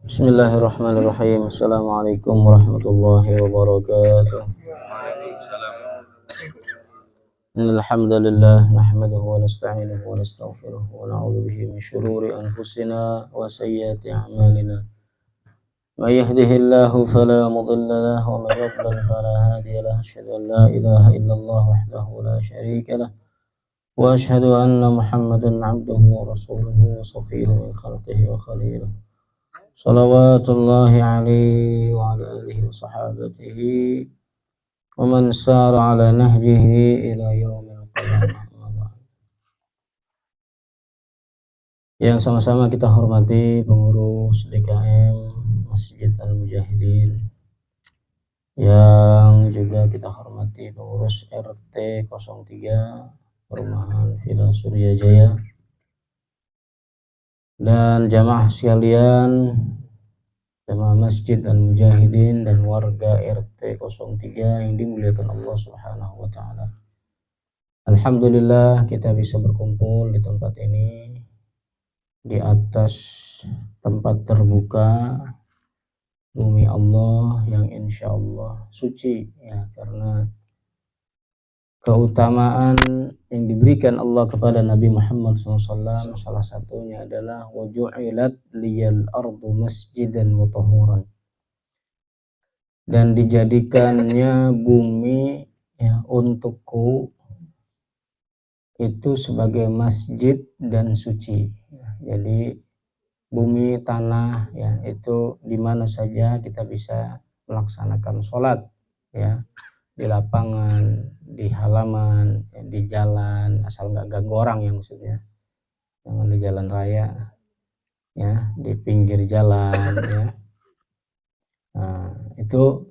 Bismillahirrahmanirrahim. Assalamualaikum warahmatullahi wabarakatuh. Innal hamdalillah nahmaduhu wa nasta'inuhu wa nastaghfiruh wa na'udzu bihi min shururi anfusina wa sayyiati a'malina. May yahdihillahu fala mudilla lahu wa may yudlil fala hadiya lahu. Asyhadu an la ilaha illallah wahdahu la syarika lah wa asyhadu anna Muhammadan 'abduhu wa rasuluhu wa safiyyuhu min khalqihi wa khaliluh. Salawatullahi alaihi wa ala alihi wa sahabatihi wa man sara ala nahjihi ila yaumil qiyamah. Yang sama-sama kita hormati pengurus DKM Masjid Al-Mujahidin, yang juga kita hormati pengurus RT 03 Perumahan Villa Surya Jaya, dan jamaah sekalian, jamaah Masjid Al-Mujahidin dan warga RT 03 yang dimuliakan Allah Subhanahu wa taala. Alhamdulillah kita bisa berkumpul di tempat ini, di atas tempat terbuka bumi Allah yang insya Allah suci, ya, karena keutamaan yang diberikan Allah kepada Nabi Muhammad SAW salah satunya adalah waju'ilat liyal ardu masjidan wa tahuran, dan dijadikannya bumi, ya, untukku itu sebagai masjid dan suci. Jadi bumi, tanah, ya, itu di mana saja kita bisa melaksanakan sholat, ya, di lapangan, di halaman, ya, di jalan, asal nggak ganggu orang, ya, maksudnya jangan di jalan raya, ya, di pinggir jalan, ya. Nah, itu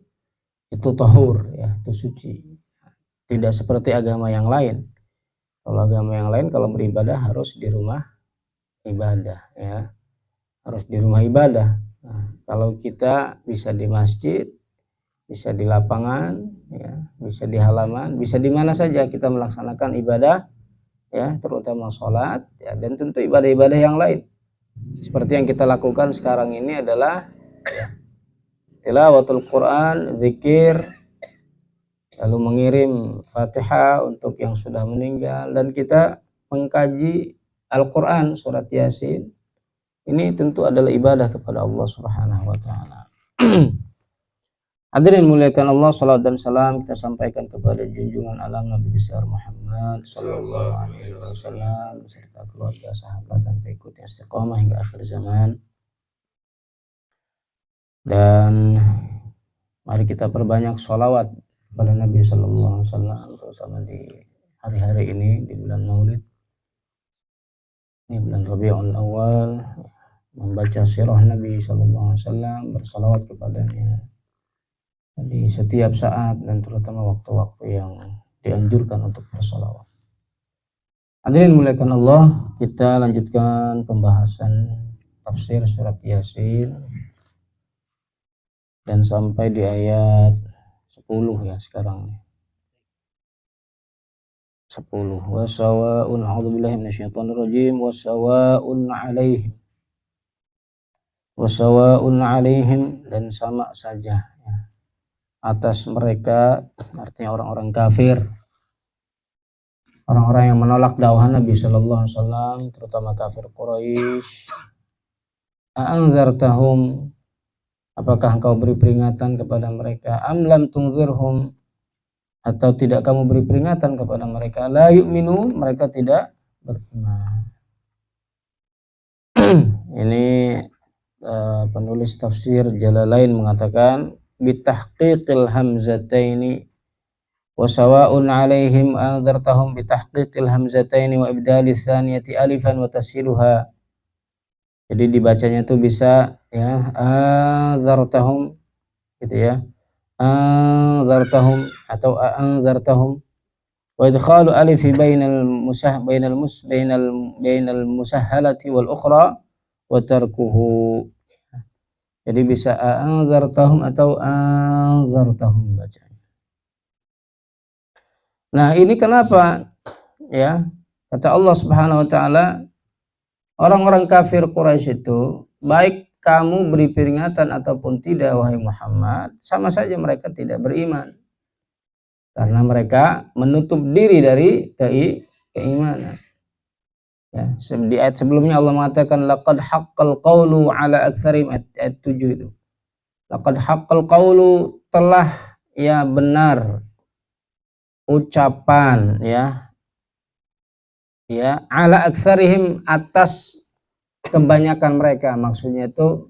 tahur, ya, itu suci. Tidak seperti agama yang lain. Kalau agama yang lain kalau beribadah harus di rumah ibadah, ya, harus di rumah ibadah. Nah, kalau kita bisa di masjid, bisa di lapangan, ya, bisa di halaman, bisa di mana saja kita melaksanakan ibadah, ya, terutama sholat, ya, dan tentu ibadah-ibadah yang lain. Seperti yang kita lakukan sekarang ini adalah, ya, tilawatul Quran, zikir, lalu mengirim Fatihah untuk yang sudah meninggal, dan kita mengkaji Al-Quran, surat Yasin. Ini tentu adalah ibadah kepada Allah Subhanahu wa taala. Hadirin muliakan Allah, salawat dan salam kita sampaikan kepada junjungan alam Nabi besar Muhammad sallallahu alaihi wasallam beserta keluarga, sahabat, dan pengikut istiqomah hingga akhir zaman. Dan mari kita perbanyak sholawat kepada Nabi sallallahu alaihi wasallam, terutama di hari-hari ini, di bulan Maulid, ini bulan Rabiul Awal, membaca sirah Nabi sallallahu alaihi wasallam, bersalawat kepadanya di setiap saat dan terutama waktu-waktu yang dianjurkan untuk bersalawat. Hadirin muliakan Allah, kita lanjutkan pembahasan tafsir surat Yasin dan sampai di ayat 10, ya, sekarang 10. Wasawa'un a'udzubillahi minasyaitonirrajim wasawa'un 'alaihim, wasawa'un 'alaihim, dan sama saja, ya, atas mereka, artinya orang-orang kafir, orang-orang yang menolak dakwah Nabi sallallahu alaihi wasallam, terutama kafir Quraisy. A'anzartahum, apakah engkau beri peringatan kepada mereka? Am lam tunzirhum, atau tidak kamu beri peringatan kepada mereka? La yu'minun, mereka tidak beriman. Ini penulis tafsir Jalalain mengatakan bitahqiqil hamzataini wa sawa'un 'alaihim anzartahum bitahqiqil hamzataini wa ibdali tsaniyati alifan wa tashiluha. Jadi dibacanya tuh bisa, ya, anzartahum, gitu, ya, anzartahum atau anzartahum, wa idkhalu alif bainal musahhalati wal ukhra wa tarkuhu. Jadi bisa anzartahum atau anzartahum bacanya. Nah, ini kenapa, ya, kata Allah Subhanahu wa taala, orang-orang kafir Quraisy itu baik kamu beri peringatan ataupun tidak wahai Muhammad, sama saja mereka tidak beriman. Karena mereka menutup diri dari keimanan. Ya, di ayat sebelumnya Allah mengatakan laqad haqqal qawlu ala aktsarihim, ayat 7 itu. Laqad haqqal qawlu, telah ya benar ucapan ya ala aktsarihim, atas kebanyakan mereka. Maksudnya itu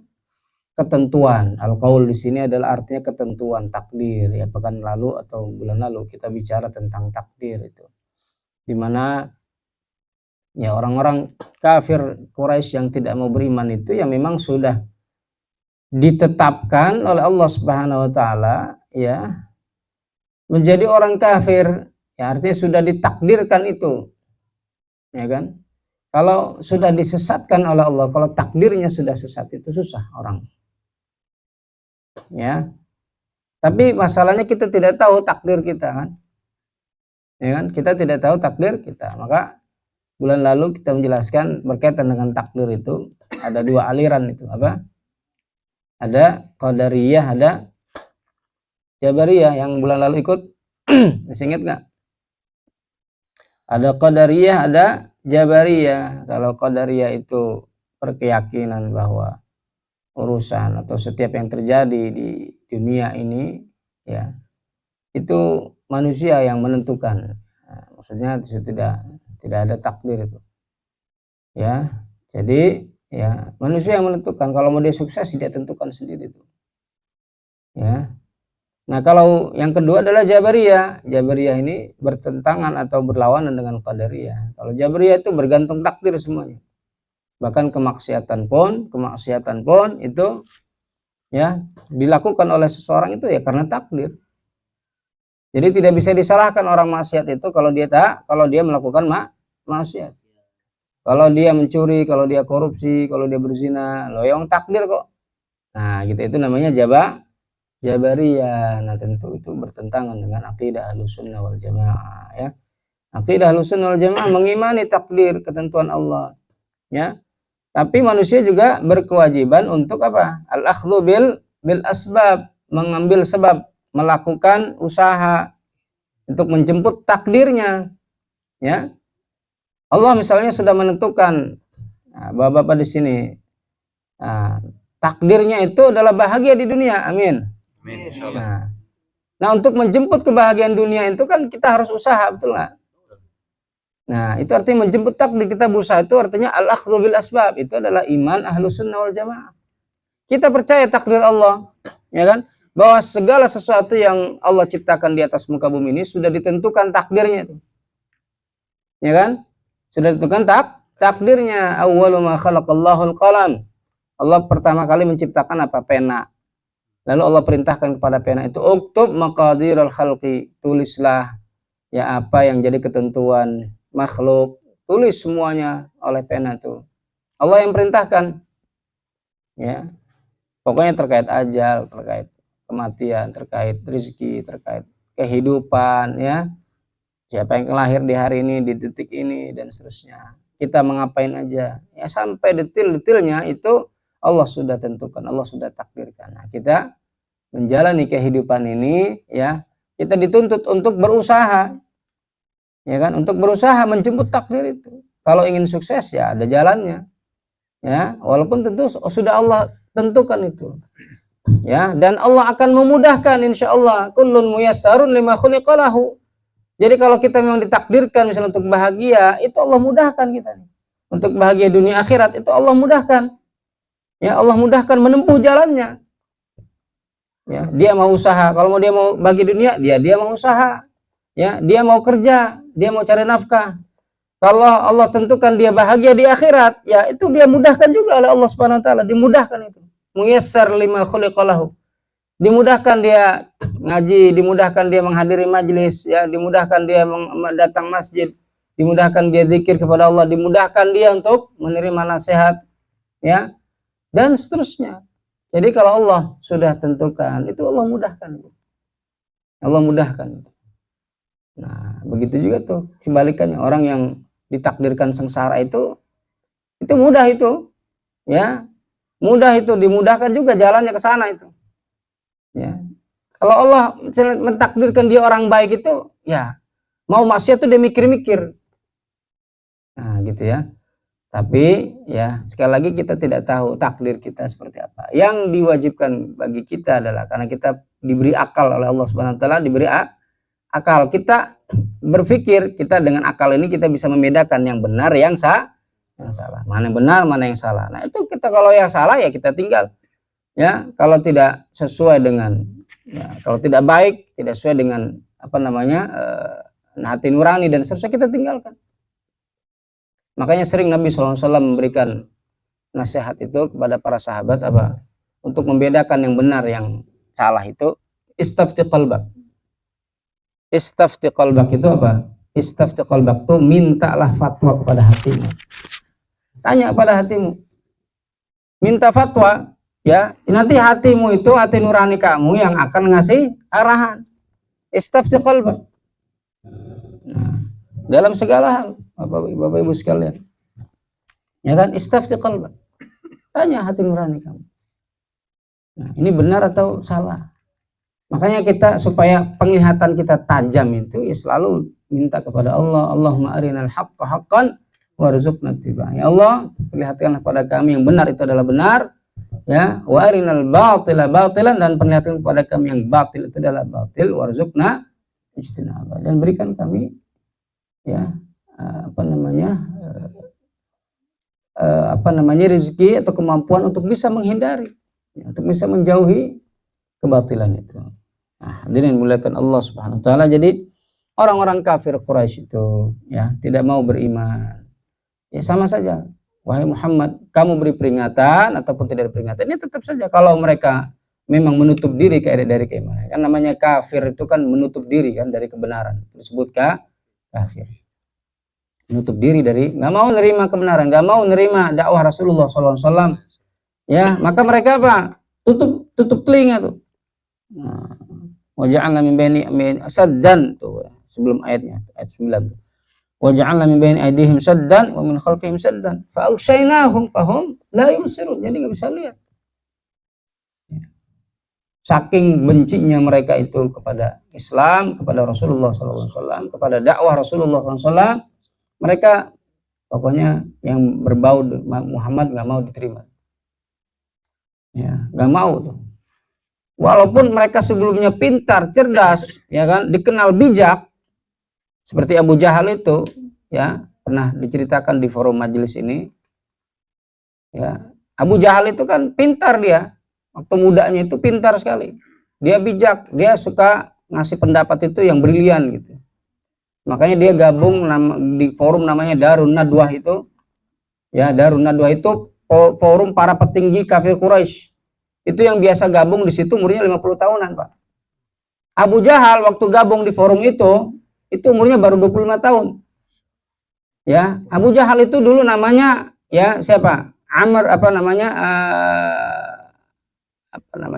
ketentuan. Al-qaul di sini adalah artinya ketentuan, takdir. Ya, pekan lalu atau bulan lalu kita bicara tentang takdir itu. Di mana ya orang-orang kafir Quraisy yang tidak mau beriman itu ya memang sudah ditetapkan oleh Allah Subhanahu wa taala ya menjadi orang kafir. Ya, artinya sudah ditakdirkan itu. Ya kan? Kalau sudah disesatkan oleh Allah, kalau takdirnya sudah sesat, itu susah orang. Ya. Tapi masalahnya kita tidak tahu takdir kita kan. Ya kan? Kita tidak tahu takdir kita. Maka bulan lalu kita menjelaskan berkaitan dengan takdir itu ada dua aliran itu. Apa? Ada Qadariyah, ada Jabariyah. Yang bulan lalu ikut masih ingat nggak? Ada Qadariyah, ada Jabariyah. Kalau Qadariyah itu berkeyakinan bahwa urusan atau setiap yang terjadi di dunia ini ya itu manusia yang menentukan. Nah, maksudnya tidak ada takdir itu. Ya. Jadi ya manusia yang menentukan. Kalau mau dia sukses dia tentukan sendiri itu. Ya. Nah, kalau yang kedua adalah Jabariyah. Jabariyah ini bertentangan atau berlawanan dengan Qadariyah. Kalau Jabariyah itu bergantung takdir semuanya. Bahkan kemaksiatan pun itu ya dilakukan oleh seseorang itu ya karena takdir. Jadi tidak bisa disalahkan orang maksiat itu kalau dia melakukan maksiat. Kalau dia mencuri, kalau dia korupsi, kalau dia berzina, loh yang takdir kok. Nah, gitu itu namanya Jabariyah. Nah, tentu itu bertentangan dengan akidah Ahlussunnah wal Jamaah ya. Akidah Ahlussunnah wal Jamaah mengimani takdir, ketentuan Allah ya. Tapi manusia juga berkewajiban untuk apa? Al-akhdhu bil asbab, mengambil sebab, melakukan usaha untuk menjemput takdirnya ya. Allah misalnya sudah menentukan, nah, Bapak-bapak di sini, takdirnya itu adalah bahagia di dunia. Amin. Nah, untuk menjemput kebahagiaan dunia itu kan kita harus usaha, betul nggak? Nah, itu artinya menjemput takdir, kita berusaha, itu artinya al-akhdhu bil asbab. Itu adalah iman Ahlussunnah wal Jamaah. Kita percaya takdir Allah, ya kan? Bahwa segala sesuatu yang Allah ciptakan di atas muka bumi ini sudah ditentukan takdirnya itu. Ya kan? Sudah ditentukan takdirnya. Awwalu ma khalaqallahul qalam. Allah pertama kali menciptakan apa? Pena. Lalu Allah perintahkan kepada pena itu, uktub maqadiral khalqi, tulislah ya apa yang jadi ketentuan makhluk, tulis semuanya oleh pena itu. Allah yang perintahkan. Ya. Pokoknya terkait ajal, terkait kematian, terkait rezeki, terkait kehidupan ya. Siapa yang lahir di hari ini, di detik ini dan seterusnya. Kita mengapain aja. Ya sampai detil-detilnya itu Allah sudah tentukan, Allah sudah takdirkan. Nah, kita menjalani kehidupan ini ya, kita dituntut untuk berusaha. Ya kan? Untuk berusaha menjemput takdir itu. Kalau ingin sukses ya ada jalannya. Ya, walaupun tentu sudah Allah tentukan itu. Ya, dan Allah akan memudahkan insyaallah. Kullun muyassarun lima khuliqa lahu. Jadi kalau kita memang ditakdirkan misalnya untuk bahagia, itu Allah mudahkan kita. Untuk bahagia dunia akhirat itu Allah mudahkan. Ya, Allah mudahkan menempuh jalannya. Ya, dia mau usaha. Kalau dia mau bagi dunia, dia mau usaha. Ya, dia mau kerja, dia mau cari nafkah. Kalau Allah tentukan dia bahagia di akhirat, ya itu dia mudahkan juga oleh Allah Subhanahu wa taala, dimudahkan itu. Muyassar lima khuliqa lahu. Dimudahkan dia ngaji, dimudahkan dia menghadiri majlis, ya, dimudahkan dia datang masjid, dimudahkan dia zikir kepada Allah, dimudahkan dia untuk menerima nasihat, ya, dan seterusnya. Jadi kalau Allah sudah tentukan, itu Allah mudahkan. Allah mudahkan. Nah, begitu juga tuh sebalikannya, orang yang ditakdirkan sengsara itu mudah itu, ya. mudah itu, dimudahkan juga jalannya ke sana itu. Ya. Kalau Allah mentakdirkan dia orang baik itu, ya mau maksiat tuh dia mikir-mikir. Nah, gitu ya. Tapi ya sekali lagi kita tidak tahu takdir kita seperti apa. Yang diwajibkan bagi kita adalah karena kita diberi akal oleh Allah Subhanahu wa taala, diberi akal. Kita berpikir, kita dengan akal ini kita bisa membedakan yang benar, yang salah. Mana yang benar, mana yang salah. Nah, itu kita kalau yang salah ya kita tinggal. Ya, kalau tidak sesuai dengan ya, kalau tidak baik, tidak sesuai dengan apa namanya? Hati nurani dan seterusnya kita tinggalkan. Makanya sering Nabi SAW memberikan nasihat itu kepada para sahabat apa? Untuk membedakan yang benar yang salah itu istafti qalbak. Istafti qalbak itu apa? Istafti qalbak itu mintalah fatwa kepada hatimu. Tanya pada hatimu. Minta fatwa, ya. Nanti hatimu itu hati nurani kamu yang akan ngasih arahan. Istafti qalbak. Nah, dalam segala hal, Bapak Ibu sekalian. Ya kan, istafti qalbak. Tanya hati nurani kamu. Nah, ini benar atau salah? Makanya kita supaya penglihatan kita tajam itu ya selalu minta kepada Allah, Allahumma arinal haqqa haqqan warzuqna ittiba'ah. Ya Allah, perlihatkanlah kepada kami yang benar itu adalah benar, ya, wa arinal batila batilan, dan perlihatkan kepada kami yang batil itu adalah batil, warzuqna ijtinabah, dan berikan kami ya rezeki atau kemampuan untuk bisa menghindari, ya, untuk bisa menjauhi kebatilan itu. Nah, hadirin muliakan Allah Subhanahu wa taala. Jadi orang-orang kafir Quraisy itu ya tidak mau beriman. Ya sama saja. Wahai Muhammad, kamu beri peringatan ataupun tidak ada peringatan, ini tetap saja kalau mereka memang menutup diri dari keimanan. Kan namanya kafir itu kan menutup diri kan dari kebenaran. Disebut kafir. Menutup diri dari, nggak mau nerima kebenaran, nggak mau nerima dakwah Rasulullah SAW. Ya, maka mereka apa? Tutup telinga tuh. Waja'alna min baini saddan tuh sebelum ayatnya, ayat 9 tuh. Waja'alna min baini aydihim saddan wa min khalfihim saddan fa aghshaynahum fahum la yubsirun. Jadi nggak bisa lihat. Saking bencinya mereka itu kepada Islam, kepada Rasulullah SAW, kepada dakwah Rasulullah SAW, mereka pokoknya yang berbau Muhammad nggak mau diterima. Ya, nggak mau tuh. Walaupun mereka sebelumnya pintar, cerdas, ya kan, dikenal bijak, seperti Abu Jahal itu, ya pernah diceritakan di forum majelis ini. Ya, Abu Jahal itu kan pintar dia, waktu mudanya itu pintar sekali. Dia bijak, dia suka ngasih pendapat itu yang brilian gitu. Makanya dia gabung di forum namanya Darun Nadwah itu. Ya, Darun Nadwah itu forum para petinggi kafir Quraisy. Itu yang biasa gabung di situ umurnya 50 tahunan, Pak. Abu Jahal waktu gabung di forum itu umurnya baru 25 tahun. Ya, Abu Jahal itu dulu namanya ya siapa? Amr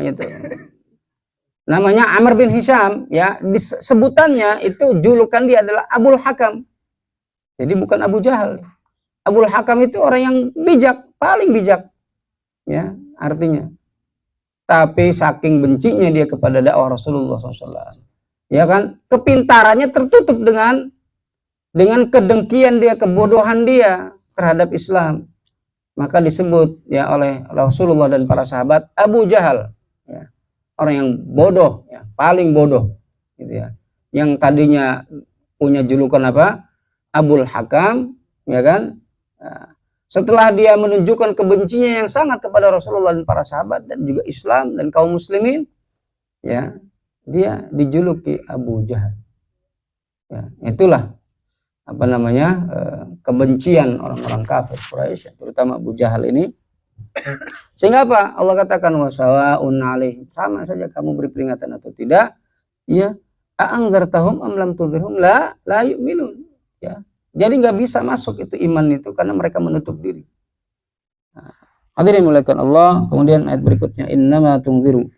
itu? Namanya Amr bin Hisham, ya. Sebutannya itu julukan dia adalah Abul Hakam. Jadi bukan Abu Jahal. Abul Hakam itu orang yang bijak, paling bijak. Ya, artinya. Tapi saking bencinya dia kepada dakwah Rasulullah SAW, ya kan, kepintarannya tertutup dengan kedengkian dia, kebodohan dia terhadap Islam. Maka disebut ya oleh Rasulullah dan para sahabat Abu Jahal, ya, orang yang bodoh, ya, paling bodoh, gitu ya. Yang tadinya punya julukan apa? Abul Hakam, ya kan? Nah, setelah dia menunjukkan kebenciannya yang sangat kepada Rasulullah dan para sahabat dan juga Islam dan kaum muslimin, ya, dia dijuluki Abu Jahal. Ya, itulah apa namanya kebencian orang-orang kafir Quraisy, terutama Abu Jahal ini. Sehingga apa? Allah katakan wasawaun alaihim, sama saja kamu beri peringatan atau tidak, ya, a'anzartahum am lam tunzirhum la yu'minun, ya. Jadi nggak bisa masuk itu iman itu karena mereka menutup diri. Nah, hadirin muliakan Allah. Kemudian ayat berikutnya, innama tunziru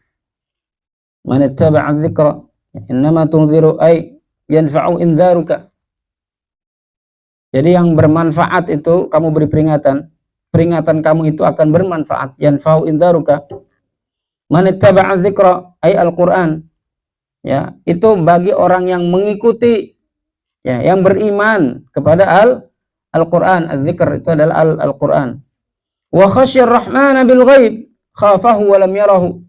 man ittaba'a dzikra, innama tunziru ay yanfa'u inzaruka. Jadi yang bermanfaat itu kamu beri peringatan peringatan kamu itu akan bermanfaat. Yanfa'u indzaruka man ittaba'a dzikra ay Al-Qur'an. Ya, itu bagi orang yang mengikuti, ya, yang beriman kepada Al-Qur'an. Az-dzikr itu adalah Al-Qur'an. Wa khasyar rahmana bil ghaib khafahu wa lam yarahu.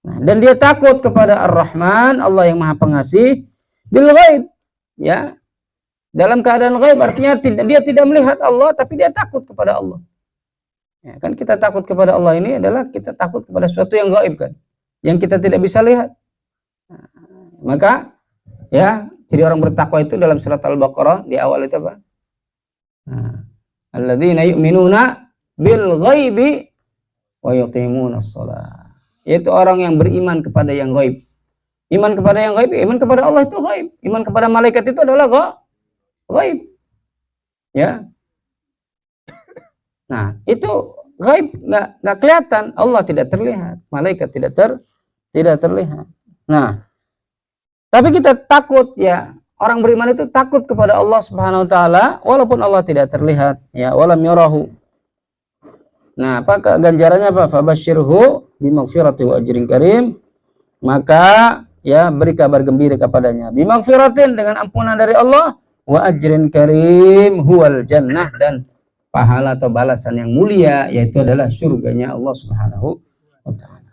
Nah, dan dia takut kepada Ar-Rahman, Allah yang Maha Pengasih, bil ghaib, ya, dalam keadaan ghaib, artinya dia tidak melihat Allah, tapi dia takut kepada Allah. Ya, kan kita takut kepada Allah ini adalah kita takut kepada sesuatu yang ghaib, kan, yang kita tidak bisa lihat. Nah, maka ya, jadi orang bertakwa itu dalam surat Al-Baqarah di awal itu apa? Nah, alladzina yu'minuna bil ghaibi wa yuqimunas shalah. Yaitu orang yang beriman kepada yang gaib. Iman kepada yang gaib, iman kepada Allah itu gaib. Iman kepada malaikat itu adalah gaib. Ya. Nah, itu gaib, nggak kelihatan. Allah tidak terlihat, malaikat tidak terlihat. Nah, tapi kita takut, ya. Orang beriman itu takut kepada Allah Subhanahu wa taala walaupun Allah tidak terlihat, ya, walam yarahu. Nah, apa ganjarannya apa? Fabasyirhu bimaghfirati wa ajrin karim. Maka ya, beri kabar gembira kepadanya bimaghfiratin, dengan ampunan dari Allah, wa ajrin karim huwal jannah, dan pahala atau balasan yang mulia, yaitu adalah surganya Allah Subhanahu wa taala.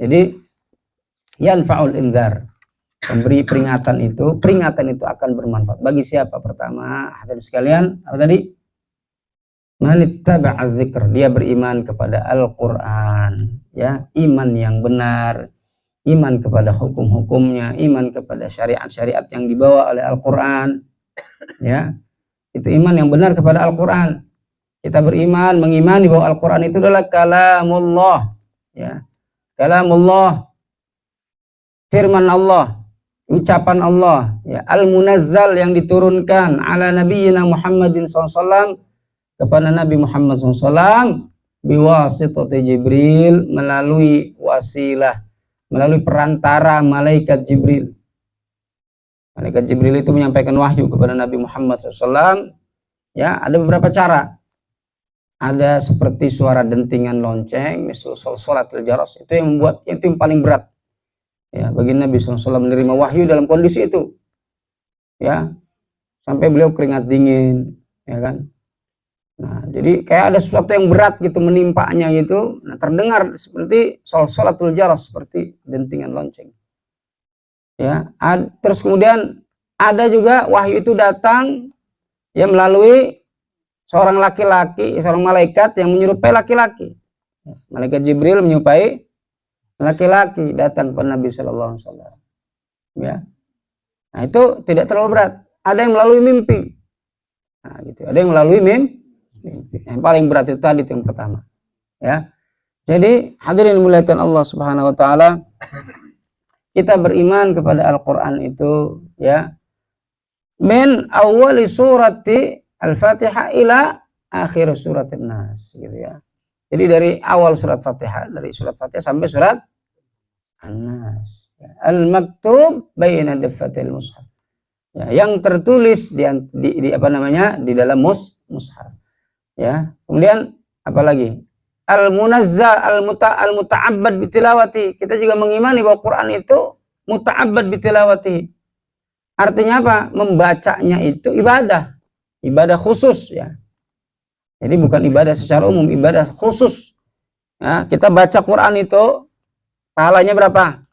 Jadi yanfa'ul inzar, memberi peringatan itu akan bermanfaat bagi siapa? Pertama, hadirin sekalian, apa tadi? Manittaba'a dzikr, dia beriman kepada Al-Qur'an, ya, iman yang benar, iman kepada hukum-hukumnya, iman kepada syariat-syariat yang dibawa oleh Al-Qur'an, ya. Itu iman yang benar kepada Al-Qur'an. Kita beriman, mengimani bahwa Al-Qur'an itu adalah kalamullah, ya. Kalamullah, firman Allah, ucapan Allah, ya, al-munazzal, yang diturunkan ala nabiyyina Muhammadin SAW, kepada Nabi Muhammad SAW, biwasitati Jibril, melalui wasilah, melalui perantara malaikat Jibril. Malaikat Jibril itu menyampaikan wahyu kepada Nabi Muhammad SAW. Ya, ada beberapa cara. Ada seperti suara dentingan lonceng, misal sholatil jaros, itu yang membuat, itu yang paling berat, ya, bagi Nabi SAW menerima wahyu dalam kondisi itu, ya, sampai beliau keringat dingin, ya kan. Nah, jadi kayak ada sesuatu yang berat gitu menimpanya gitu. Nah, terdengar seperti sholatul jaros, seperti dentingan lonceng. Ya, terus kemudian ada juga wahyu itu datang, ya, melalui seorang laki-laki, seorang malaikat yang menyerupai laki-laki. Malaikat Jibril menyerupai laki-laki datang kepada Nabi Sallallahu Alaihi Wasallam. Ya, nah itu tidak terlalu berat. Ada yang melalui mimpi. Nah, gitu. Ada yang melalui mimpi. Yang paling berat itu tadi, itu yang pertama, ya. Jadi hadirin dimuliakan Allah Subhanahu wa taala, kita beriman kepada Al-Qur'an itu, ya, min awwali surati Al-Fatihah ila akhir surat An-Nas, gitu, ya. Jadi dari awal surat Fatihah, dari surat Fatihah sampai surat An-Nas, ya. Al-maktub baina daffatil mushaf, ya, yang tertulis di apa namanya, di dalam mushaf. Ya, kemudian apalagi al-munazzal al-muta'abbad bitilawati, kita juga mengimani bahwa Quran itu muta'abbad bitilawati. Artinya apa? Membacanya itu ibadah khusus, ya. Jadi bukan ibadah secara umum, ibadah khusus. Ya, kita baca Quran itu pahalanya berapa?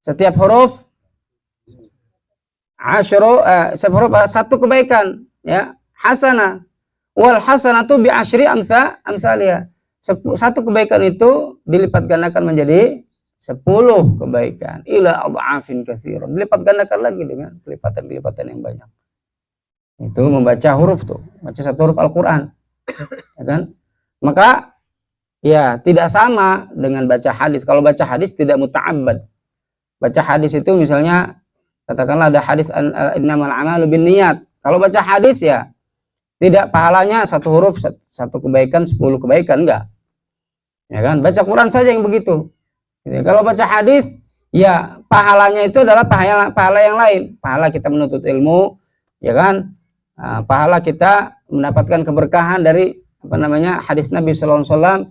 Setiap huruf setiap huruf satu kebaikan, ya. Hasanah wal hasanatu bi asyri amsalihah. Satu kebaikan itu dilipat gandakan menjadi 10 kebaikan, ila adhafin katsira, dilipat gandakan lagi dengan kelipatan-kelipatan yang banyak. Itu membaca huruf tuh, baca satu huruf Al-Qur'an, ya kan? Maka ya tidak sama dengan baca hadis. Kalau baca hadis tidak muta'abbad. Baca hadis itu misalnya katakanlah ada hadis innamal a'malu binniyat. Kalau baca hadis ya tidak pahalanya satu huruf satu kebaikan 10 kebaikan, enggak. Ya kan? Baca Quran saja yang begitu. Jadi, kalau baca hadis ya pahalanya itu adalah pahala yang lain. Pahala kita menuntut ilmu, ya kan? Pahala kita mendapatkan keberkahan dari hadis Nabi sallallahu alaihi wasallam.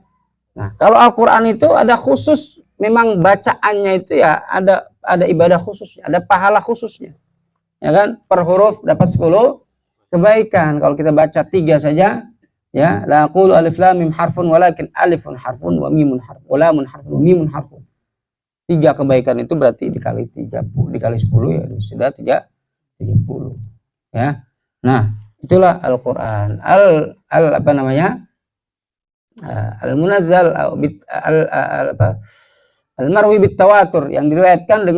Nah, kalau Al-Qur'an itu ada khusus, memang bacaannya itu ya ada ibadah khususnya, ada pahala khususnya. Ya kan? Per huruf dapat 10 kebaikan. Kalau kita baca 3 saja, ya, la aqulu alif lam mim harfun walakin alifun harfun wa mimun harfun wa lamun harfun wa mimun harfun. 3 kebaikan itu berarti dikali 30, dikali 10 ya sudah 30. Ya. Nah, itulah Al-Qur'an. Al-munazzal al-marwi bit tawatur, yang diriwayatkan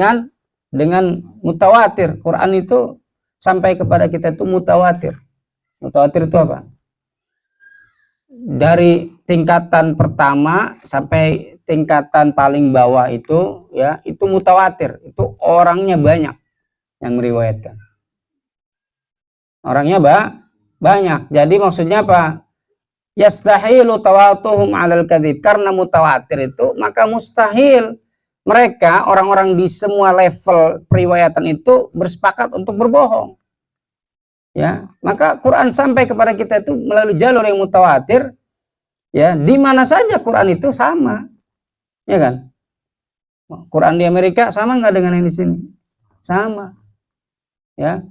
dengan mutawatir. Quran itu sampai kepada kita itu mutawatir. Mutawatir itu apa? Dari tingkatan pertama sampai tingkatan paling bawah itu, ya, itu mutawatir. Itu orangnya banyak yang meriwayatkan. Orangnya banyak. Jadi maksudnya apa? Yastahilu tawatuhum 'alal kadzib. Karena mutawatir itu, maka mustahil mereka orang-orang di semua level periwayatan itu bersepakat untuk berbohong. Ya, maka Quran sampai kepada kita itu melalui jalur yang mutawatir. Ya, di mana saja Quran itu sama. Ya kan? Quran di Amerika sama nggak dengan yang di sini? Sama. Ya.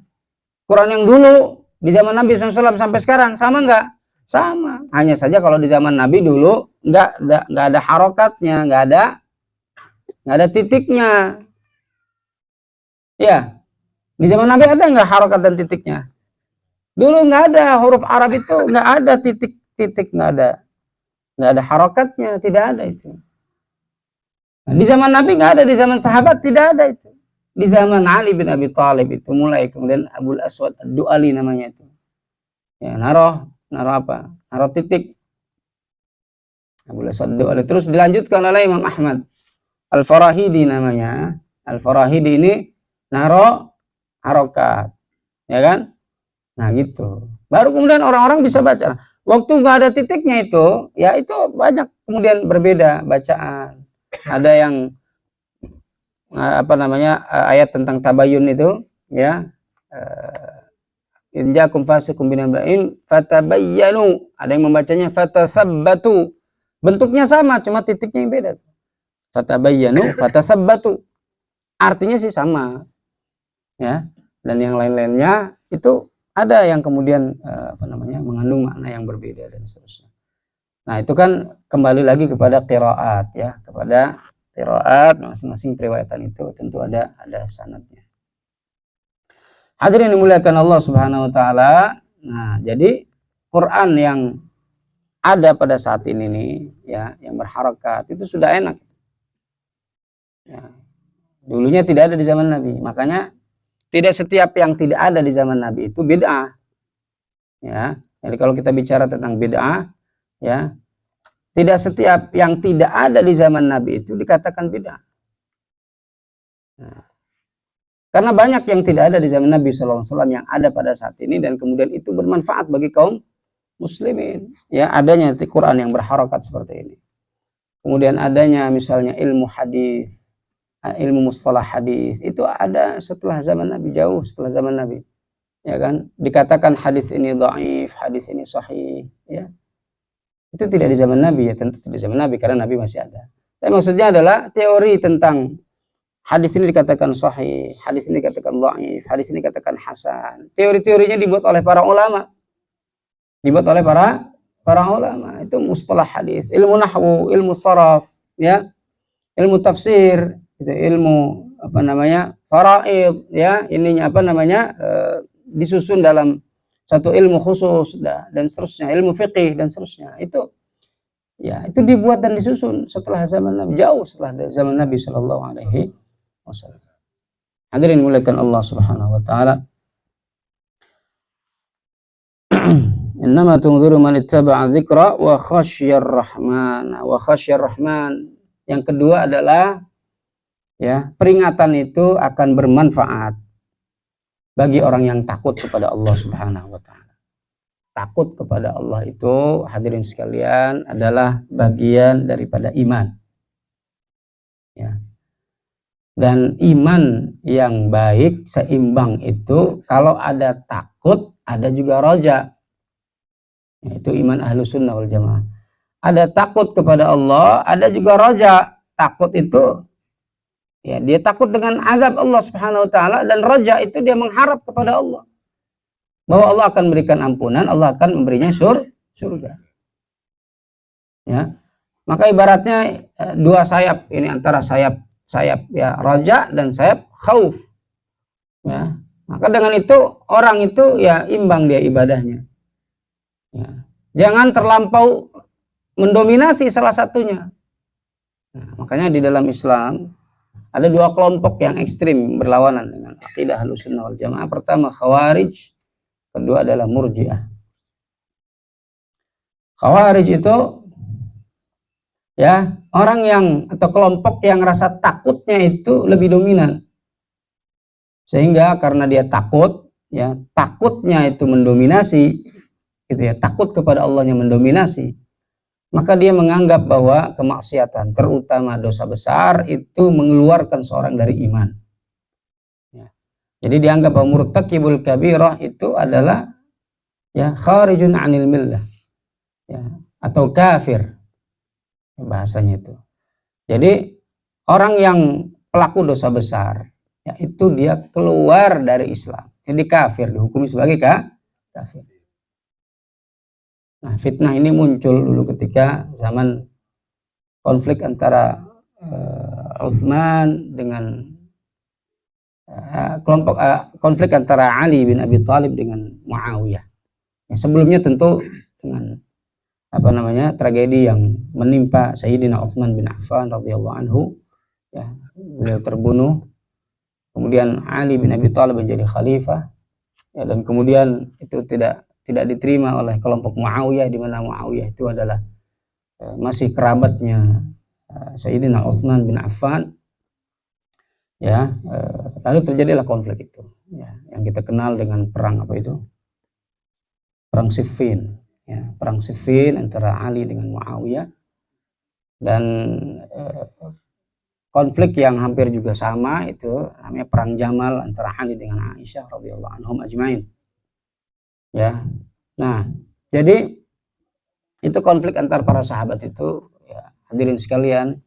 Quran yang dulu di zaman Nabi SAW sampai sekarang sama nggak? Sama. Hanya saja kalau di zaman Nabi dulu nggak ada harokatnya, nggak ada titiknya. Ya, di zaman Nabi ada nggak harokat dan titiknya? Dulu nggak ada, huruf Arab itu nggak ada titik, nggak ada harokatnya, tidak ada itu. Nah, di zaman Nabi nggak ada, di zaman sahabat tidak ada itu. Di zaman Ali bin Abi Thalib itu mulai, kemudian Abul Aswad Ad-Du'ali namanya itu. Ya, naruh apa? Naruh titik. Abul Aswad Ad-Du'ali. Terus dilanjutkan oleh Imam Ahmad Al-Farahidi namanya. Al-Farahidi ini naruh harokat. Ya kan? Nah gitu. Baru kemudian orang-orang bisa baca. Waktu nggak ada titiknya itu, ya itu banyak kemudian berbeda bacaan. Ada yang ayat tentang tabayun itu, ya. In ja'akum fasiqun binaba'in fatabayyanu. Ada yang membacanya fatasabbatu. Bentuknya sama, cuma titiknya yang beda. Fatabayyanu, fatasabbatu. Artinya sih sama. Ya. Dan yang lain-lainnya itu ada yang kemudian mengandung makna yang berbeda dan seterusnya. Nah, itu kan kembali lagi kepada qiraat, ya, kepada qiraat masing-masing periwayatan itu tentu ada sanadnya. Hadirin dimuliakan Allah Subhanahu wa taala. Nah, jadi Quran yang ada pada saat ini nih, ya, yang berharakat itu sudah enak. Ya. Dulunya tidak ada di zaman Nabi. Makanya tidak setiap yang tidak ada di zaman Nabi itu bid'ah. Ya. Jadi kalau kita bicara tentang bid'ah, ya, tidak setiap yang tidak ada di zaman Nabi itu dikatakan bid'ah. Nah, karena banyak yang tidak ada di zaman Nabi SAW yang ada pada saat ini dan kemudian itu bermanfaat bagi kaum muslimin. Ya, adanya Quran yang berharakat seperti ini. Kemudian adanya misalnya ilmu hadis, ilmu mustalah hadis, itu ada setelah zaman Nabi, jauh setelah zaman Nabi. Ya kan? Dikatakan hadis ini dhaif, hadis ini sahih, ya. Itu tidak di zaman Nabi, ya, tentu tidak di zaman Nabi karena Nabi masih ada. Tapi maksudnya adalah teori tentang hadis ini dikatakan sahih, hadis ini dikatakan dhaif, hadis ini dikatakan hasan. Teori-teorinya dibuat oleh para ulama. Dibuat oleh para ulama. Itu mustalah hadis, ilmu nahwu, ilmu saraf, ya. Ilmu tafsir, itu ilmu faraid, ya, ininya disusun dalam satu ilmu khusus dan seterusnya, ilmu fiqih dan seterusnya. Itu ya, itu dibuat dan disusun setelah zaman Nabi, jauh setelah zaman Nabi sallallahu alaihi wasallam. Hadirin dimuliakan Allah Subhanahu wa taala. Innama tunziru man ittaba'a dzikra wa khasyar rahman. Wa khasyar rahman. Yang kedua adalah, ya, peringatan itu akan bermanfaat bagi orang yang takut kepada Allah Subhanahu wa taala. Takut kepada Allah itu, hadirin sekalian, adalah bagian daripada iman. Ya. Dan iman yang baik, seimbang itu kalau ada takut, ada juga roja. Itu iman ahlu sunnah wal jamaah. Ada takut kepada Allah, ada juga roja. Takut itu ya dia takut dengan azab Allah Subhanahu wa taala, dan roja itu dia mengharap kepada Allah bahwa Allah akan memberikan ampunan, Allah akan memberinya surga. Ya. Maka ibaratnya dua sayap ini, antara sayap ya roja dan sayap khauf. Ya. Maka dengan itu orang itu ya imbang dia ibadahnya. Ya. Jangan terlampau mendominasi salah satunya. Nah, makanya di dalam Islam ada dua kelompok yang ekstrim berlawanan dengan akidah Ahlussunnah wal Jamaah. Pertama Khawarij, kedua adalah Murji'ah. Khawarij itu ya orang yang atau kelompok yang rasa takutnya itu lebih dominan. Sehingga karena dia takut, ya takutnya itu mendominasi, gitu ya, takut kepada Allahnya mendominasi, maka dia menganggap bahwa kemaksiatan, terutama dosa besar, itu mengeluarkan seorang dari iman. Ya. Jadi dianggap bahwa murtakibul kabirah itu adalah ya kharijun anil millah, ya, atau kafir, bahasanya itu. Jadi orang yang pelaku dosa besar, ya, itu dia keluar dari Islam, jadi kafir, dihukumi sebagai kafir. Nah, fitnah ini muncul dulu ketika zaman konflik antara Utsman dengan konflik antara Ali bin Abi Thalib dengan Muawiyah. Ya, sebelumnya tentu dengan tragedi yang menimpa Sayyidina Utsman bin Affan radhiyallahu anhu, ya, beliau terbunuh, kemudian Ali bin Abi Thalib menjadi khalifah, ya, dan kemudian itu tidak diterima oleh kelompok Muawiyah, di mana Muawiyah itu adalah masih kerabatnya Sayyidina Utsman bin Affan. Ya, lalu terjadilah konflik itu, ya, yang kita kenal dengan perang Perang Siffin, ya, perang Siffin antara Ali dengan Muawiyah, dan konflik yang hampir juga sama itu namanya perang Jamal antara Ali dengan Aisyah radhiyallahu anhum ajmain. Ya, nah, jadi itu konflik antar para sahabat itu, ya, hadirin sekalian,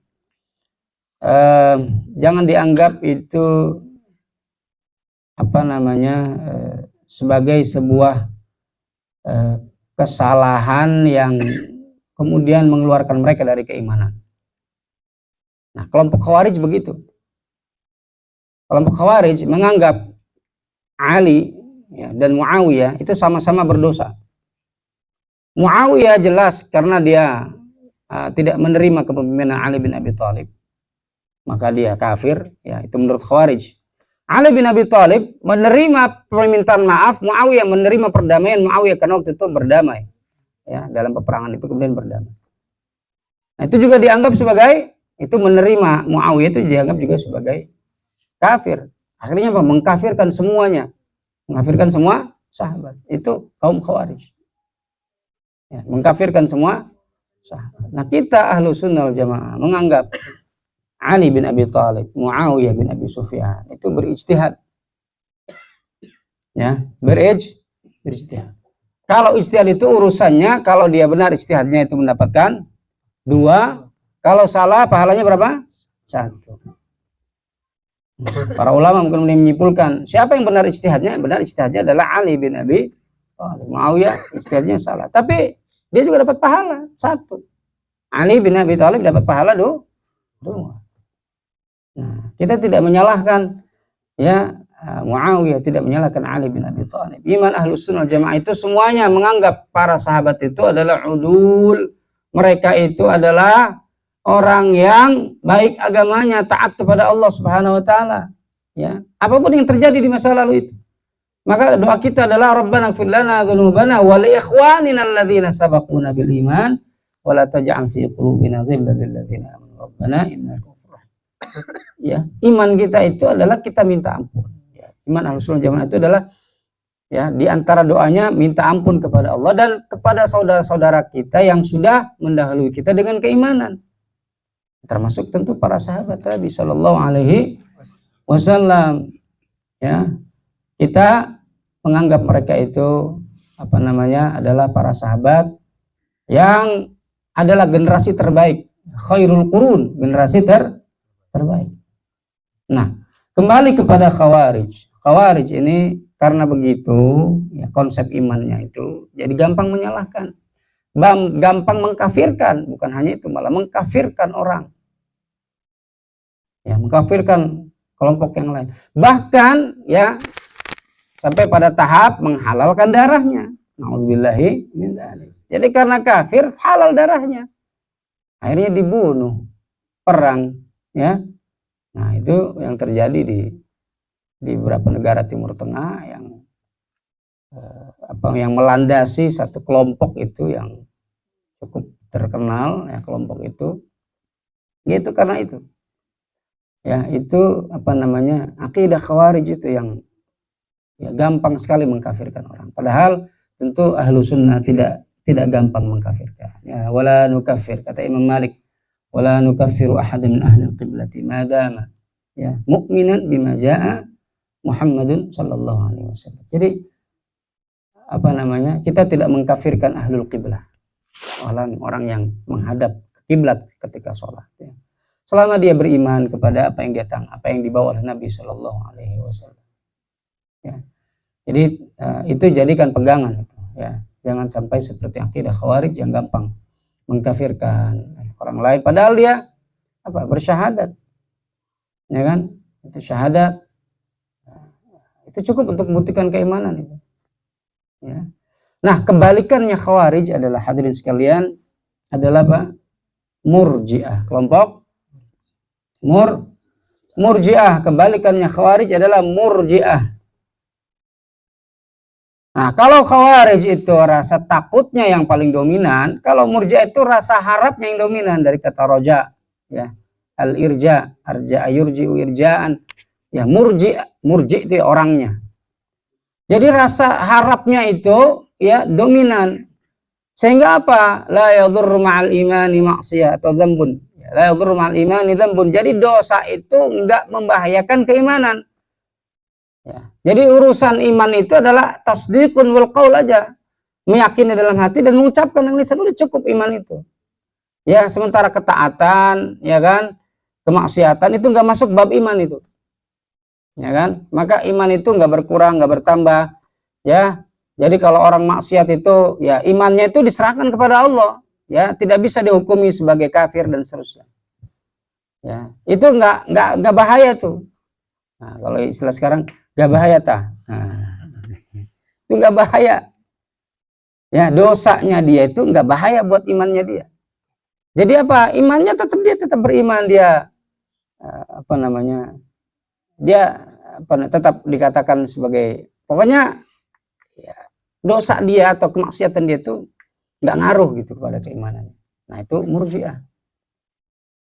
jangan dianggap itu sebagai sebuah kesalahan yang kemudian mengeluarkan mereka dari keimanan. Nah, kelompok Khawarij begitu. Kelompok Khawarij menganggap Ali, ya, dan Muawiyah itu sama-sama berdosa. Muawiyah jelas karena dia tidak menerima kepemimpinan Ali bin Abi Thalib, maka dia kafir, ya, itu menurut Khawarij. Ali bin Abi Thalib menerima permintaan maaf Muawiyah, menerima perdamaian Muawiyah karena waktu itu berdamai, ya, dalam peperangan itu kemudian berdamai. Nah, itu juga dianggap sebagai, itu menerima Muawiyah itu dianggap juga sebagai kafir. Akhirnya apa? Mengkafirkan semuanya. Mengkafirkan semua sahabat. Itu kaum Khawarij. Ya, mengkafirkan semua sahabat. Nah, kita Ahlussunnah wal Jamaah menganggap Ali bin Abi Thalib, Muawiyah bin Abi Sufyan itu berijtihad. Ya, berijtihad. Kalau ijtihad itu urusannya, kalau dia benar ijtihadnya itu mendapatkan 2, kalau salah pahalanya berapa? 1. Para ulama mungkin menyimpulkan siapa yang benar ijtihadnya? Benar ijtihadnya adalah Ali bin Abi Thalib. Muawiyah ijtihadnya salah, tapi dia juga dapat pahala 1. Ali bin Abi Thalib dapat pahala 2. Nah, kita tidak menyalahkan, ya, Muawiyah, tidak menyalahkan Ali bin Abi Thalib. Iman Ahlussunnah wal Jamaah itu semuanya menganggap para sahabat itu adalah udul. Mereka itu adalah orang yang baik agamanya, taat kepada Allah Subhanahu wa taala, ya. Apapun yang terjadi di masa lalu itu. Maka doa kita adalah Rabbana ighfir lana dzunubana wa li ikhwanina alladzina sabaquna bil iman wa la taj'al fi qulubina ghillan lil ladzina amanu rabbana innaka ghafurur rahim. Ya, iman kita itu adalah kita minta ampun. Ya, iman Ahlussunnah Jamaah itu adalah, ya, di antara doanya minta ampun kepada Allah dan kepada saudara-saudara kita yang sudah mendahului kita dengan keimanan. Termasuk tentu para sahabat Nabi Shallallahu Alaihi Wasallam. Ya, kita menganggap mereka itu adalah para sahabat yang adalah generasi terbaik, khairul qurun, generasi terbaik. Nah, kembali kepada Khawarij. Khawarij ini karena begitu, ya, konsep imannya itu jadi gampang menyalahkan, gampang mengkafirkan, bukan hanya itu, malah mengkafirkan orang, ya, mengkafirkan kelompok yang lain, bahkan ya sampai pada tahap menghalalkan darahnya. Nauzubillahi min dzalik. Jadi karena kafir halal darahnya, akhirnya dibunuh, perang, ya. Nah, itu yang terjadi di beberapa negara Timur Tengah yang melandasi satu kelompok itu yang cukup terkenal, ya, kelompok itu, yaitu karena itu, ya, itu akidah Khawarij itu yang, ya, gampang sekali mengkafirkan orang. Padahal tentu ahlu sunnah tidak gampang mengkafirkan. Ya, wala nukafir, kata Imam Malik, wala nukaffiru ahadan min ahli qiblati madama, ya, mu'minan bima jaa Muhammadun sallallahu alaihi wasallam. Jadi kita tidak mengkafirkan ahlul qiblah, orang yang menghadap ke kiblat ketika sholat, ya, selama dia beriman kepada apa yang dibawa oleh Nabi sallallahu alaihi wasallam. Ya. Jadi itu jadikan pegangan, ya. Jangan sampai seperti akidah Khawarij yang gampang mengkafirkan orang lain padahal dia bersyahadat, ya kan? Itu syahadat, itu cukup untuk membuktikan keimanan itu, ya. Nah, kebalikannya Khawarij adalah, hadirin sekalian, adalah Murji'ah, kelompok Murji'ah. Kebalikannya Khawarij adalah Murji'ah. Nah, kalau Khawarij itu rasa takutnya yang paling dominan, kalau Murji'ah itu rasa harapnya yang dominan, dari kata roja, ya, al-irja, arja'a yurji'u irja'an, ya, murji itu ya, orangnya. Jadi rasa harapnya itu, ya, dominan, sehingga apa? La yadhurru ma'al imani ma'siyah atau dzambun. La yadhurru ma'al imani dzambun. Jadi dosa itu enggak membahayakan keimanan. Ya. Jadi urusan iman itu adalah tasdiqun wal qaul aja, meyakini dalam hati dan mengucapkan dengan lisan, udah cukup iman itu. Ya, sementara ketaatan, ya kan, kemaksiatan itu nggak masuk bab iman itu, ya kan. Maka iman itu nggak berkurang, nggak bertambah, ya. Jadi kalau orang maksiat itu, ya, imannya itu diserahkan kepada Allah, ya, tidak bisa dihukumi sebagai kafir dan seterusnya. Ya, itu nggak bahaya tuh. Nah, kalau istilah sekarang, gak bahaya itu gak bahaya, ya, dosanya dia itu gak bahaya buat imannya dia. Jadi apa? Imannya dia tetap beriman, dia tetap dikatakan sebagai, pokoknya, ya, dosa dia atau kemaksiatan dia itu gak ngaruh gitu kepada keimanannya. Nah, itu Murji'ah.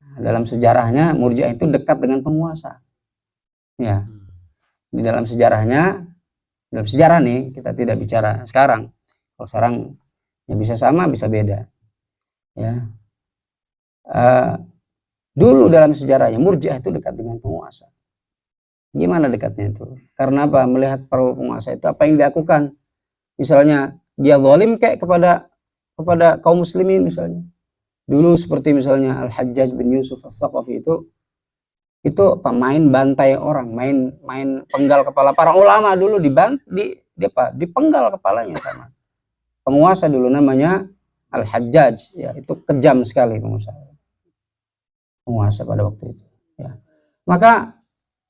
Nah, dalam sejarahnya Murji'ah itu dekat dengan penguasa, ya. Di dalam sejarah nih, kita tidak bicara sekarang. Kalau sekarang, ya, bisa sama, bisa beda, ya. Dulu dalam sejarahnya Murji'ah itu dekat dengan penguasa. Gimana dekatnya itu? Karena apa? Melihat para penguasa itu apa yang dilakukan. Misalnya dia zalim kayak kepada kaum muslimin misalnya. Dulu seperti misalnya Al-Hajjaj bin Yusuf As-Saqafi itu main bantai orang, main penggal kepala para ulama dulu, dipenggal kepalanya sama penguasa dulu namanya Al-Hajjaj, ya, itu kejam sekali penguasa pada waktu itu, ya. Maka,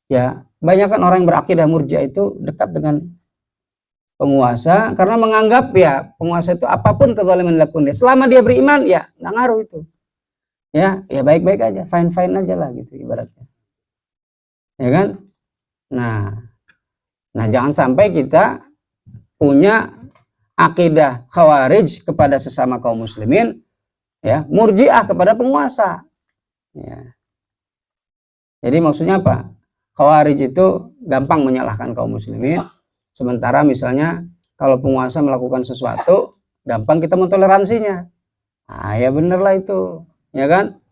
ya, banyakkan orang yang berakidah Murji'ah itu dekat dengan penguasa karena menganggap, ya, penguasa itu apapun kezaliman dilakukan dia, selama dia beriman, ya, nggak ngaruh itu, ya baik-baik aja, fine aja lah gitu ibaratnya. Ya kan? Nah, jangan sampai kita punya akidah Khawarij kepada sesama kaum muslimin, ya, Murji'ah kepada penguasa, ya. Jadi maksudnya apa? Khawarij itu gampang menyalahkan kaum muslimin, sementara misalnya kalau penguasa melakukan sesuatu, gampang kita mentoleransinya. Nah, ya bener lah itu, ya kan?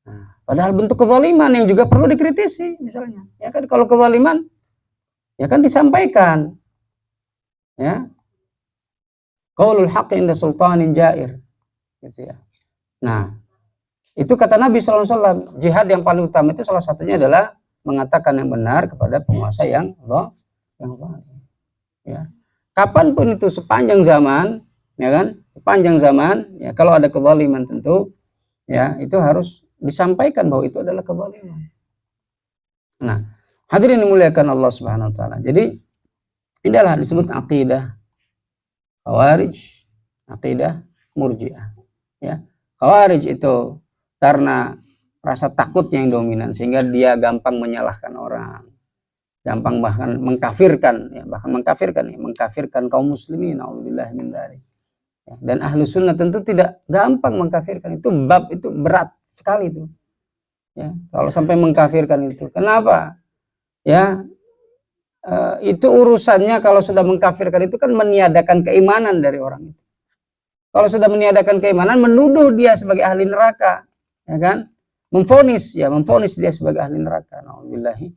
Nah, padahal bentuk kezaliman yang juga perlu dikritisi misalnya, ya kan. Kalau kezaliman, ya kan, disampaikan, ya, qaulul haqqi inda sultanin jair, gitu ya. Nah, itu kata Nabi SAW, jihad yang paling utama itu salah satunya adalah mengatakan yang benar kepada penguasa yang zalim. Ya. Kapanpun itu sepanjang zaman, ya kan? Sepanjang zaman, ya kalau ada kezaliman tentu, ya itu harus disampaikan bahwa itu adalah kezaliman. Nah, hadirin dimuliakan Allah Subhanahu wa taala. Jadi inilah disebut akidah Khawarij, akidah Murji'ah. Ya. Khawarij itu karena rasa takutnya yang dominan sehingga dia gampang menyalahkan orang, gampang bahkan mengkafirkan, ya, mengkafirkan kaum muslimin. Nauzubillah min dzalik. Ya, dan ahlu sunnah tentu tidak gampang mengkafirkan, itu bab itu berat sekali itu. Ya, kalau sampai mengkafirkan itu, kenapa? Ya, itu urusannya kalau sudah mengkafirkan itu kan meniadakan keimanan dari orang itu. Kalau sudah meniadakan keimanan, menuduh dia sebagai ahli neraka, ya kan? Memvonis dia sebagai ahli neraka. Nauzubillahi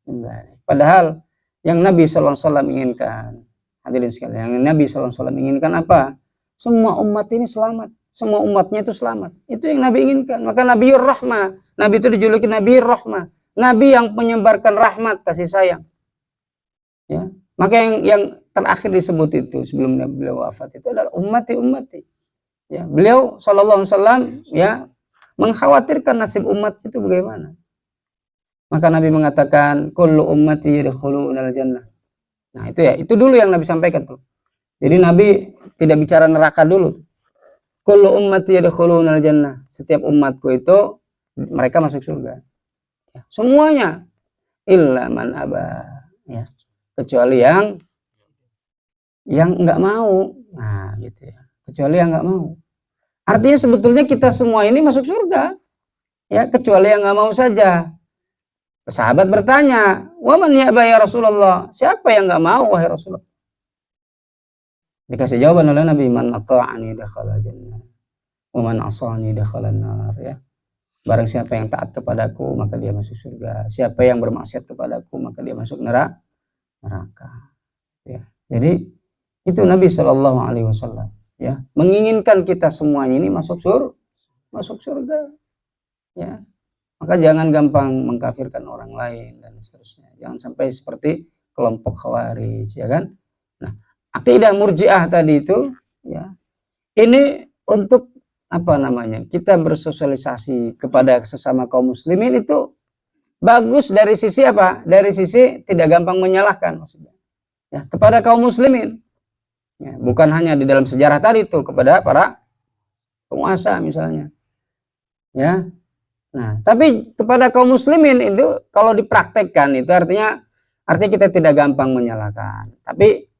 min dzalik. Padahal yang Nabi SAW inginkan, hadirin sekalian, yang Nabi SAW inginkan apa? Semua umat ini selamat, semua umatnya itu selamat. Itu yang Nabi inginkan. Maka Nabiur Rahmah, Nabi itu dijuluki Nabiur Rahmah, Nabi yang menyebarkan rahmat, kasih sayang. Ya, maka yang terakhir disebut itu sebelum beliau wafat itu adalah ummati. Ya, beliau SAW ya mengkhawatirkan nasib umat itu bagaimana. Maka Nabi mengatakan kullu ummati yadkhulunal jannah. Nah, itu ya, itu dulu yang Nabi sampaikan tuh. Jadi Nabi tidak bicara neraka dulu. Kullu ummati yadkhulunal jannah. Setiap umatku itu mereka masuk surga. Ya, semuanya illa man aba, ya. Kecuali yang enggak mau. Nah, gitu ya. Kecuali yang enggak mau. Artinya sebetulnya kita semua ini masuk surga. Ya, kecuali yang enggak mau saja. Sahabat bertanya, "Wa man ya'ba ya Rasulullah?" Siapa yang enggak mau wahai Rasulullah? Dikasih jawaban oleh Nabi, "Man ata'ani dakhala jannah, wa man asani dakhala nar." Ya. Barang siapa yang taat kepadaku, maka dia masuk surga. Siapa yang bermaksiat kepadaku, maka dia masuk neraka. Ya. Jadi itu Nabi Shallallahu alaihi wasallam, ya, menginginkan kita semuanya ini masuk surga. Ya. Maka jangan gampang mengkafirkan orang lain dan seterusnya. Jangan sampai seperti kelompok Khawarij, ya kan? Nah, akidah Murji'ah tadi itu, ya, ini untuk apa namanya? Kita bersosialisasi kepada sesama kaum muslimin itu bagus dari sisi apa? Dari sisi tidak gampang menyalahkan maksudnya. Ya, kepada kaum muslimin. Ya, bukan hanya di dalam sejarah tadi itu kepada para penguasa misalnya. Ya. Nah, tapi kepada kaum muslimin itu kalau dipraktekkan itu artinya kita tidak gampang menyalahkan. Tapi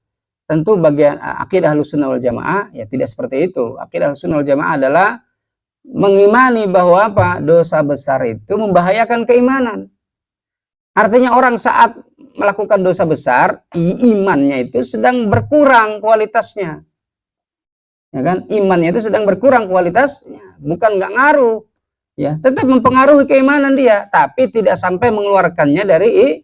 tentu bagian akidah Ahlussunnah wal Jamaah ya tidak seperti itu. Akidah Ahlussunnah wal Jamaah adalah mengimani bahwa apa? Dosa besar itu membahayakan keimanan. Artinya orang saat melakukan dosa besar, imannya itu sedang berkurang kualitasnya. Ya kan? Imannya itu sedang berkurang kualitasnya, bukan nggak ngaruh. Ya, tetap mempengaruhi keimanan dia, tapi tidak sampai mengeluarkannya dari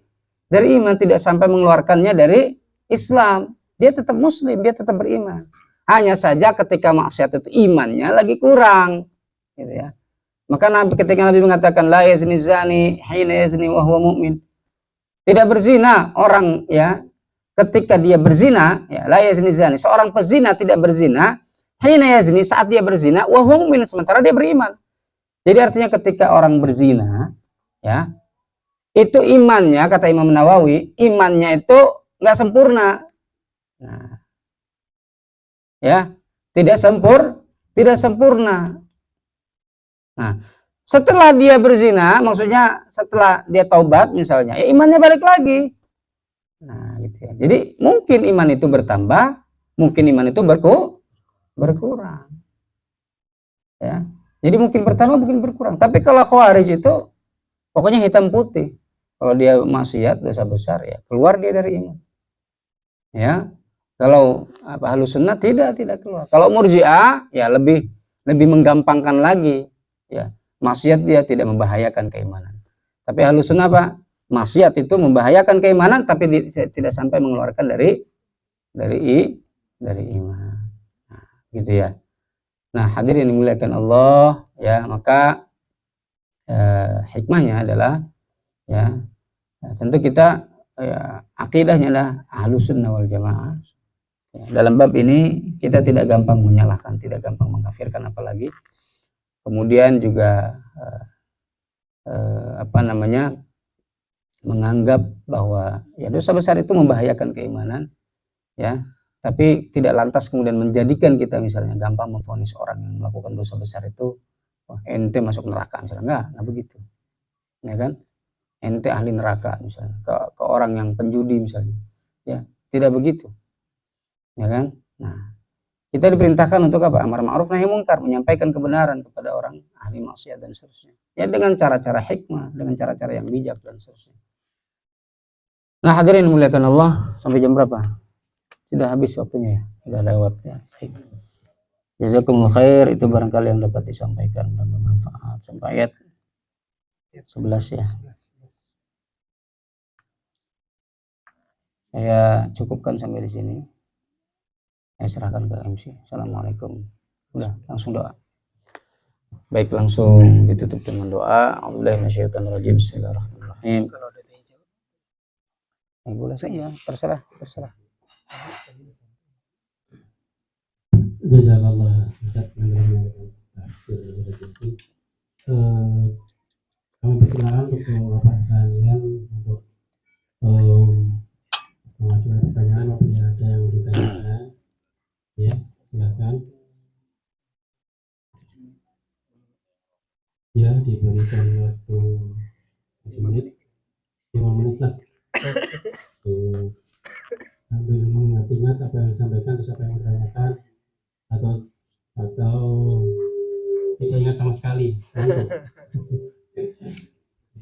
iman, tidak sampai mengeluarkannya dari Islam. Dia tetap muslim, dia tetap beriman. Hanya saja ketika maksiat itu imannya lagi kurang, gitu ya. Maka ketika Nabi mengatakan la yazni zani hina yazni wa huwa mu'min. Tidak berzina orang ya ketika dia berzina, ya la yazni zani, seorang pezina tidak berzina hina yazni saat dia berzina wa huwa mu'min sementara dia beriman. Jadi artinya ketika orang berzina, ya, itu imannya, kata Imam Nawawi, imannya itu nggak sempurna. Nah, ya, tidak sempurna. Nah, setelah dia berzina, maksudnya setelah dia taubat misalnya, ya imannya balik lagi. Nah, gitu ya. Jadi mungkin iman itu bertambah, mungkin iman itu berkurang. Ya. Jadi mungkin bertambah, mungkin berkurang. Tapi kalau Khawarij itu pokoknya hitam putih. Kalau dia maksiat dosa besar ya keluar dia dari iman. Ya. Kalau Ahlussunnah tidak keluar. Kalau Murji'ah ya lebih menggampangkan lagi. Ya, maksiat dia tidak membahayakan keimanan. Tapi Ahlussunnah apa? Maksiat itu membahayakan keimanan tapi tidak sampai mengeluarkan dari iman. gitu ya. Nah, hadirin yang dimuliakan Allah, ya, maka hikmahnya adalah ya, tentu kita akidahnya adalah Ahlus Sunnah wal Jamaah. Ya, dalam bab ini kita tidak gampang menyalahkan, tidak gampang mengkafirkan, apalagi kemudian juga menganggap bahwa ya dosa besar itu membahayakan keimanan, ya, tapi tidak lantas kemudian menjadikan kita misalnya gampang memvonis orang yang melakukan dosa besar itu, wah, ente masuk neraka misalnya, enggak begitu, ya kan? Ente ahli neraka misalnya ke orang yang penjudi misalnya, ya, tidak begitu, ya kan? Nah, kita diperintahkan untuk apa? Amar ma'ruf nahi mungkar, menyampaikan kebenaran kepada orang ahli maksiat dan seterusnya, ya, dengan cara-cara hikmah, dengan cara-cara yang bijak dan seterusnya. Nah, hadirin dimuliakan Allah, sampai jam berapa? Sudah habis waktunya ya, sudah lewat ya. Jazakumullah khair, itu barangkali yang dapat disampaikan dan bermanfaat. Sampai ayat 11 ya. Saya cukupkan sampai di sini. Saya serahkan ke MC. Assalamualaikum. Udah, langsung doa. Baik, langsung ditutup dengan doa. A'udzubillahi minasyaitonirrajim. Bismillahirrahmanirrahim. Boleh saja, terserah. Jazakallah Ustaz kami persilakan untuk Bapak sekalian untuk mengajukan pertanyaan apabila ada yang ditanyakan, ya, silakan. Ya, diberikan waktu 5 menit lah sambil mengingat apa yang disampaikan, terus apa yang ditanyakan, atau tidak ingat sama sekali.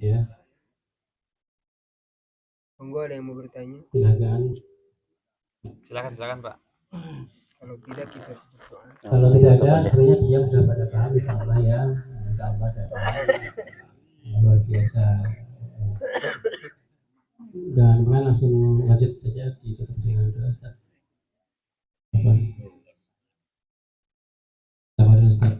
Ya. Monggo, ada yang mau bertanya? Silakan Pak. Kalau tidak kita tutup. Kalau tidak ada, sebenarnya dia sudah pada paham, insyaallah ya. Insyaallah ada luar biasa. Dan kemudian langsung lanjut saja ditutup dengan doa Ustaz. Sabar Ustaz.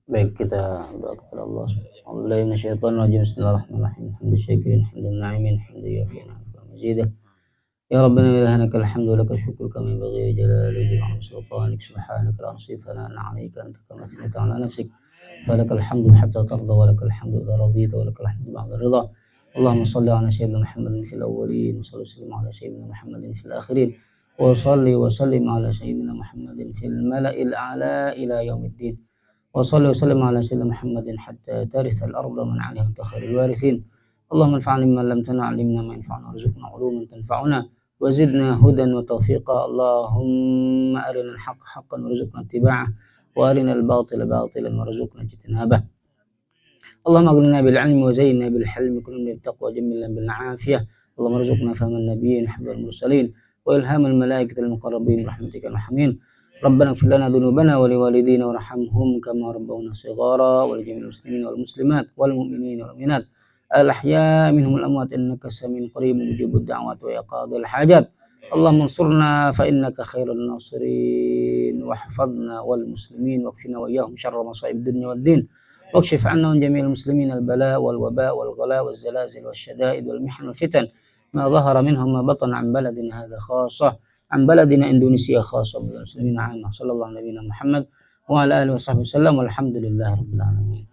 Baik, kita doa kepada Allah. Bismillahirrahmanirrahim. Hamdasyakirin, hamdana'imin, hamdayafina, mazidah. Ya Rabbana ilahana kalhamdu laka syukur kama yanbaghi li jalali wajhika wa sultanik subhanaka la nuhsi thana'an 'alaika anta kama athnayta 'ala nafsik falakal hamdu hatta tarda wa lakal hamdu idza radita wa lakal hamdu ba'da ridha. Allahumma shalli 'ala sayyidina Muhammadin fil awwalin wa sallim 'ala sayyidina Muhammadin fil akhirin wa shalli wa sallim 'ala sayyidina Muhammadin fil mala'il a'la ila yaumiddin wa shalli wa sallim 'ala sayyidina Muhammadin hatta tarithal arda man 'alaiha anta khairul warithin. Allahumma anfa'na mimma 'allamtana 'allimna ma yanfa'una warzuqna 'uluman tanfa'una وزدنا هدى وتوفيقا. اللهم أرنا الحق حقا وارزقنا اتباعه وأرنا الباطل باطلا وارزقنا اجتنابه. اللهم أغننا بالعلم وزينا بالحلم وكرمنا بالتقوى وجملنا بالعافية. اللهم ارزقنا فهم النبيين حفظ المرسلين وإلهام الملائكة المقربين برحمتك الرحمين. ربنا اغفر لنا ذنوبنا ولوالدينا وارحمهم كما ربونا صغارا ولجميع المسلمين والمسلمات والمؤمنين والمؤمنات الأحياء منهم الأموات إنك سميع قريب مجيب الدعوات ويقاضي الحاجات. اللهم انصرنا فإنك خير الناصرين واحفظنا والمسلمين واكفنا وإياهم شر مصائب الدنيا والدين واكشف عنا من جميع المسلمين البلاء والوباء والغلاء والزلازل والشدائد والمحن والفتن ما ظهر منها ما بطن عن بلدنا هذا خاصة عن بلدنا إندونيسيا خاصة والمسلمين عامة. صلى الله على نبينا محمد وعلى آله وصحبه وسلم والحمد لله رب العالمين.